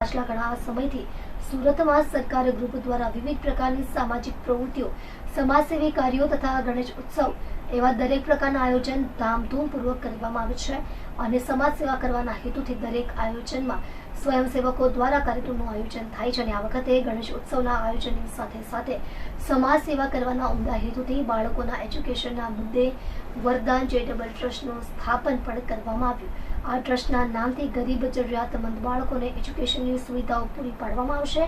પાછલા ઘણા સમયથી સુરતમાં સરકાર ગ્રુપ દ્વારા વિવિધ પ્રકારની સામાજિક પ્રવૃત્તિઓ, સમાજસેવી કાર્યો તથા ગણેશ ઉત્સવ એવા દરેક પ્રકારના આયોજન ધામધૂમપૂર્વક કરવામાં આવે છે અને સમાજ સેવા કરવાના હેતુથી દરેક આયોજનમાં સ્વયંસેવકો દ્વારા કાર્યક્રમનું આયોજન થાય છે અને આ વખતે ગણેશ ઉત્સવના આયોજનની સાથે સાથે સમાજ સેવા કરવાના ઉમદા હેતુથી બાળકોના એજ્યુકેશનના મુદ્દે વરદાન ચેરિટેબલ ટ્રસ્ટનું સ્થાપન પણ કરવામાં આવ્યું। આ ટ્રસ્ટના નામથી ગરીબ જરૂરિયાતમંદ બાળકોને એજ્યુકેશનની સુવિધાઓ પૂરી પાડવામાં આવશે,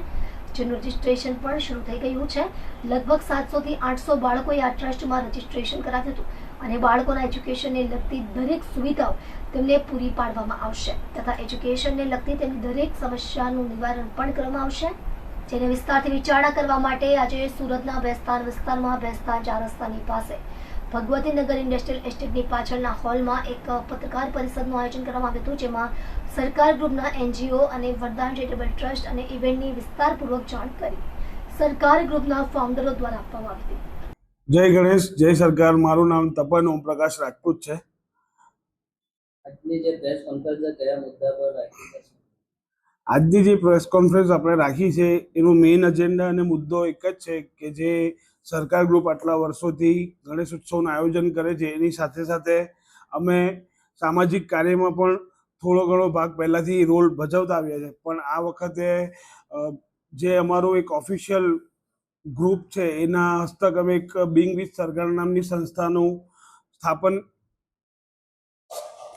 જેનું રજીસ્ટ્રેશન પણ શરૂ થઈ ગયું છે। લગભગ 700 થી 800 બાળકોએ આ ટ્રસ્ટમાં રજીસ્ટ્રેશન કરાવ્યું હતું અને બાળકોના એજ્યુકેશનને લગતી દરેક સુવિધાઓ તેમને પૂરી પાડવામાં આવશે તથા એજ્યુકેશનને લગતી તેમની દરેક સમસ્યાનું નિવારણ પણ કરવામાં આવશે, જેને વિસ્તારથી વિચારણા કરવા માટે આજે સુરતના બેસ્તાન વિસ્તારમાં બેસ્તાન 4 રસ્તાની પાસે ભગવતીનગર ઇન્ડસ્ટ્રીયલ એસ્ટેટની પાછળના હોલમાં એક પત્રકાર પરિષદનું આયોજન કરવામાં આવ્યું હતું, જેમાં સરકાર ગ્રુપના NGO અને વરદાન ચેરિટેબલ ટ્રસ્ટ અને ઇવેન્ટની વિસ્તારપૂર્વક જાણકારી સરકાર ગ્રુપના ફાઉન્ડરો દ્વારા આપવામાં આવી હતી। જય ગણેશ, જય સરકાર। મારું નામ તપન ઓમપ્રકાશ રાજપૂત છે। આજની જે પ્રેસ કોન્ફરન્સ કયા મુદ્દા પર રાખી છે? આજની જે પ્રેસ કોન્ફરન્સ આપણે રાખી છે એનો મેઇન એજન્ડા અને મુદ્દો એક જ છે કે જે સરકાર ગ્રુપ આટલા વર્ષોથી ગણેશ ઉત્સવનું આયોજન કરે છે એની સાથે સાથે અમે સામાજિક કાર્યમાં પણ થોડો ઘણો ભાગ પહેલાંથી રોલ ભજવતા આવ્યા છે, પણ આ વખતે જે અમારું એક ઓફિશિયલ ગ્રુપ છે એના હસ્તક અમે એક બિંગ વિથ સરકાર નામની સંસ્થાનું સ્થાપન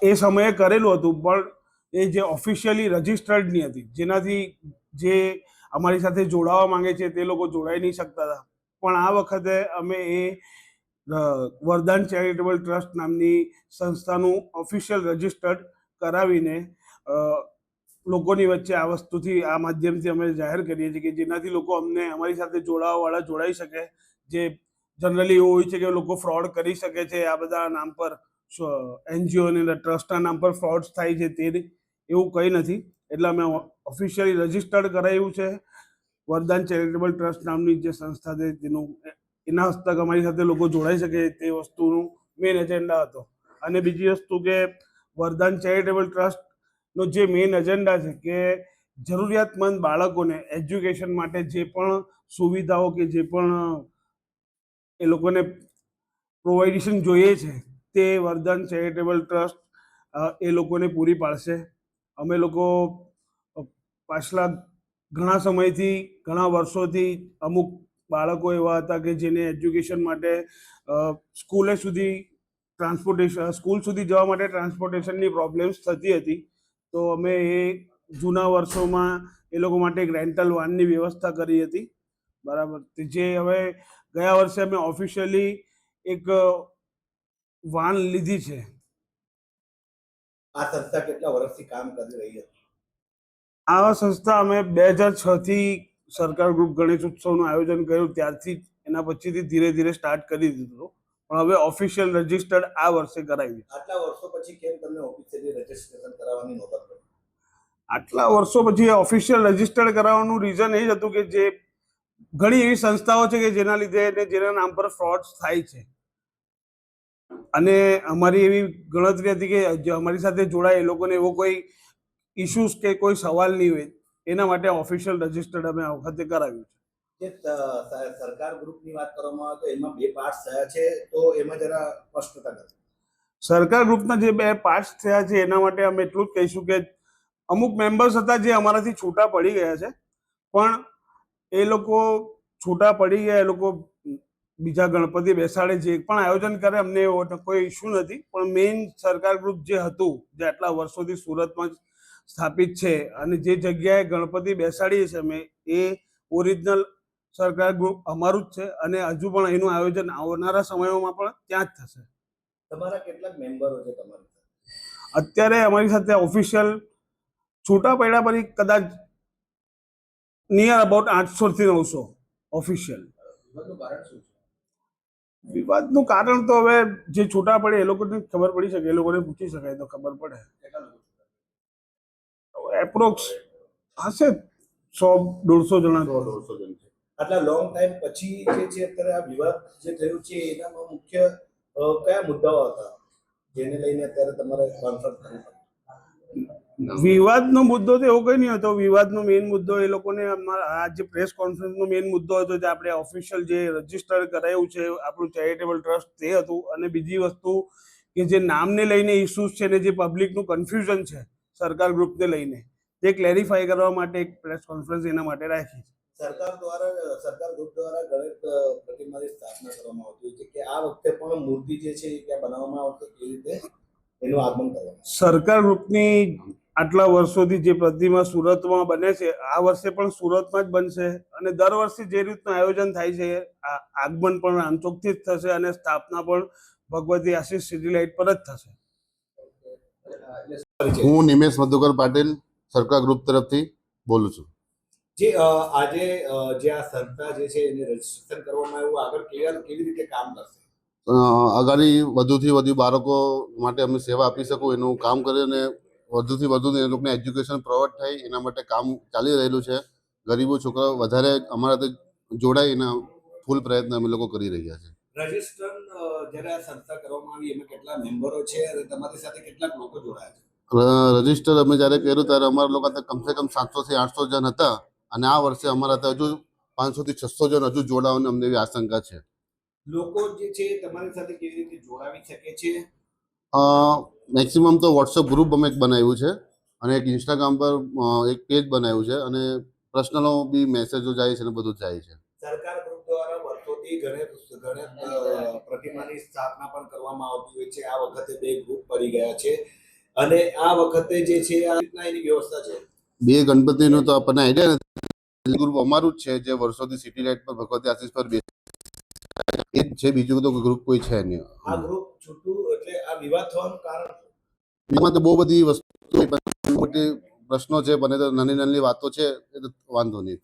એ સમયે કરેલું હતું, પણ એ જે ઓફિશિયલી રજિસ્ટર્ડ નહીં હતી, જેનાથી જે અમારી સાથે જોડાવા માંગે છે તે લોકો જોડાઈ નહીં શકતા હતા। પણ આ વખતે અમે એ વરદાન ચેરિટેબલ ટ્રસ્ટ નામની સંસ્થાનું ઓફિશિયલ રજિસ્ટર્ડ કરાવીને લોકોની વચ્ચે આ વસ્તુથી આ માધ્યમથી અમે જાહેર કરીએ છીએ કે જેનાથી લોકો અમને અમારી સાથે જોડાવાવાળા જોડાઈ શકે। જે જનરલી એવું હોય છે કે લોકો ફ્રોડ કરી શકે છે, આ બધા નામ પર NGO અને ટ્રસ્ટના નામ પર ફ્રોડ્સ થાય છે, તે એવું કંઈ નથી। એટલે અમે ઓફિશિયલી રજિસ્ટર્ડ કરાવ્યું છે। વરદાન ચેરિટેબલ ટ્રસ્ટ નામની જે સંસ્થા છે તેનું એના હસ્તક અમારી સાથે લોકો જોડાઈ શકે તે વસ્તુનું મેઇન એજન્ડા હતો। અને બીજી વસ્તુ કે વરદાન ચેરિટેબલ ટ્રસ્ટનો જે મેઇન એજન્ડા છે કે જરૂરિયાતમંદ બાળકોને એજ્યુકેશન માટે જે પણ સુવિધાઓ કે જે પણ એ લોકોને પ્રોવાઇડેશન જોઈએ છે તે વરદાન ચેરિટેબલ ટ્રસ્ટ એ લોકોને પૂરી પાડશે। અમે લોકો પાછલા ઘણા સમયથી ઘણા વર્ષોથી અમુક બાળકો એવા હતા કે જેને એજ્યુકેશન માટે સ્કૂલ સુધી જવા માટે ટ્રાન્સપોર્ટેશનની પ્રોબ્લેમ્સ થતી હતી, તો અમે એ જૂના વર્ષોમાં એ લોકો માટે એક રેન્ટલ વાનની વ્યવસ્થા કરી હતી, બરાબર। જે હવે ગયા વર્ષે અમે ઓફિશિયલી એક વાન લીધી છે। આ સંસ્થા કેટલા વર્ષથી કામ કરી રહી હતી? આ સંસ્થા અમે 2006 થી સરકાર ગ્રુપ ગણેશ ઉત્સવનું આયોજન કર્યું ત્યારથી એના પછીથી ધીરે ધીરે સ્ટાર્ટ કરી દીધું, પણ હવે ઓફિશિયલ રજિસ્ટર્ડ આ વર્ષે કરાવ્યું। આટલા વર્ષો પછી કેમ તમને ઓફિશિયલી રજિસ્ટ્રેશન કરાવવાની નોબત પડી? આટલા વર્ષો પછી ઓફિશિયલ રજિસ્ટર્ડ કરાવવાનું રીઝન એ જ હતું કે જે ઘણી એવી સંસ્થાઓ છે કે જેના લીધે જેના નામ પર ફ્રોડ્સ થાય છે, અને અમારી એવી ગણતરી હતી કે જે અમારી સાથે જોડાય એ લોકોને એવો કોઈ ઇશ્યુઝ કે કોઈ સવાલ નહીં હોય, એના માટે ઓફિશિયલ રજિસ્ટર્ડ અમે આ વખતે કરાવ્યું છે। જે સરકાર ગ્રુપની વાત કરવામાં આવે તો એમાં 2 પાર્ટ્સ થયા છે, તો એમાં જરા સ્પષ્ટતા નથી। સરકાર ગ્રુપના જે 2 પાર્ટ્સ થયા છે એના માટે અમે એટલું જ કહીશું કે અમુક મેમ્બર્સ હતા જે અમારાથી છૂટા પડી ગયા છે, પણ એ લોકો છૂટા પડી ગયા, એ લોકો બીજા ગણપતિ બેસાડે, જે પણ આયોજન કરે અમને એવો કોઈ ઇશ્યુ નથી, પણ મેઇન સરકાર ગ્રુપ જે હતું જે આટલા વર્ષોથી સુરતમાં સ્થાપિત છે અને જે જગ્યાએ ગણપતિ બેસાડીએ છીએ અમે, એ ઓરિજિનલ સરકાર ગ્રુપ અમારું જ છે અને હજુ પણ એનું આયોજન આવનારા સમયોમાં પણ ત્યાં જ થશે। તમારા કેટલાક મેમ્બરો છે તમારી સાથે? અત્યારે અમારી સાથે ઓફિશિયલ છૂટા પડ્યા પછી કદાચ નિયર અબાઉટ 800 થી 900 ઓફિશિયલ। વિવાદનું કારણ શું છે? વિવાદનું કારણ તો હવે જે છૂટા પડે એ લોકોને ખબર પડી શકે, એ લોકોને પૂછી શકાય તો ખબર પડે। કેટલા લોકો? એપ્રોક્સ હશે 100-150 જણા। 100-150 જણ છે। આટલા લોંગ ટાઈમ પછી જે છે અત્યારે આ વિવાદ જે થયું છે એનામાં મુખ્ય કયા મુદ્દાઓ હતા જેને લઈને અત્યારે તમારે કોન્ફરન્સ કરવી પડી? વિવાદનો મુદ્દો તો એવો કંઈ નહીં હતો. વિવાદનો મેઇન મુદ્દો એ લોકોને અમારા આ જે પ્રેસ કોન્ફરન્સનો મેઇન મુદ્દો હતો જે આપણે ઓફિશિયલ જે રજીસ્ટર કરાયું છે આપણું ચેરિટેબલ ટ્રસ્ટ તે હતું. અને બીજી વસ્તુ કે જે નામને લઈને ઇસ્યુઝ છે ને જે પબ્લિકનું કન્ફ્યુઝન છે સરકાર ગ્રુપને લઈને તે ક્લેરિફાઈ કરવા માટે એક પ્રેસ કોન્ફરન્સ એના માટે રાખી. સરકાર ગ્રુપ દ્વારા ગણેશ પ્રતિમાની સ્થાપના કરવામાં આવતી હોય છે કે આ વખતે પણ મૂર્તિ જે છે એ ત્યાં બનાવવામાં આવશે, કેવી રીતે એનું આગમન કરવામાં? સરકાર ગ્રુપની આટલા વર્ષોથી જે પ્રતિમા સુરતમાં બને છે આ વર્ષે પણ સુરતમાં જ બનશે અને દર વર્ષે જે રીતનું આયોજન થાય છે આગમન પણ રામચોકથી જ થશે અને સ્થાપના પણ ભગવતી આશીષ સિટી લાઇટ પર જ થશે. હું નિમેશ મધુકર પાટીલ સરકાર ગ્રુપ તરફથી બોલું છું. જે આજે જે આ સંસ્થા જે છે એને રજીસ્ટ્રેશન કરવામાં આવ્યું, આગળ કેવી રીતે કામ કરશે? અગાડી વધુથી વધુ બાળકો માટે અમે સેવા આપી શકું એનું કામ કરી અને વધુથી વધુ એ લોકોને એજ્યુકેશન પ્રોવાઈડ થાય એના માટે કામ ચાલી રહેલું છે. ગરીબો છોકરાઓ વધારે અમારા સાથે જોડાય એના ફૂલ પ્રયત્ન અમે લોકો કરી રહ્યા છે. રજીસ્ટ્રેશન જ્યારે આ સંસ્થા કરવામાં આવી એમાં કેટલા મેમ્બરો છે અને તમારી સાથે કેટલાક લોકો જોડાયા છે? રજીસ્ટર અમે જ્યારે કર્યું ત્યારે અમારા લોકો કમસે કમ 700 થી 800 જણ હતા અને આ વર્ષે અમારા ત્યાં હજુ 500 થી 600 જણ હજુ જોડાવાની અમને એવી આશંકા છે. લોકો જે છે તમારી સાથે કેવી રીતે જોડાવી શકે છે? મેક્સિમમ તો વોટ્સઅપ ગ્રુપ અમે એક બનાવ્યું છે અને એક ઇન્સ્ટાગ્રામ પર એક પેજ બનાવ્યું છે અને પર્સનલો બી મેસેજો જાય છે અને બધું જાય છે. સરકાર ગ્રુપ દ્વારા વર્ષોથી ગણેશ પ્રતિમાની સ્થાપના પણ કરવામાં આવતી હોય છે. આ વખતે 2 ગ્રુપ પડી ગયા છે અને આ વખતે જે છે આ રીતના એની વ્યવસ્થા છે. 2 ગણપતિનું તો આપણને આઈડિયા નથી. ગ્રુપ અમારું જ છે જે વર્ષોથી સિટી લાઇટ પર ભગવતી આશીષ પર એ જ છે, બીજું તો ગ્રુપ કોઈ છે નહીં. આ ગ્રુપ છૂટું એટલે આ વિવાદ થવાનું કારણ એમાં તો બહુ બધી વસ્તુ મોટી પ્રશ્નો છે, બને તો નાની નાની વાતો છે એ તો વાંધો નહીં.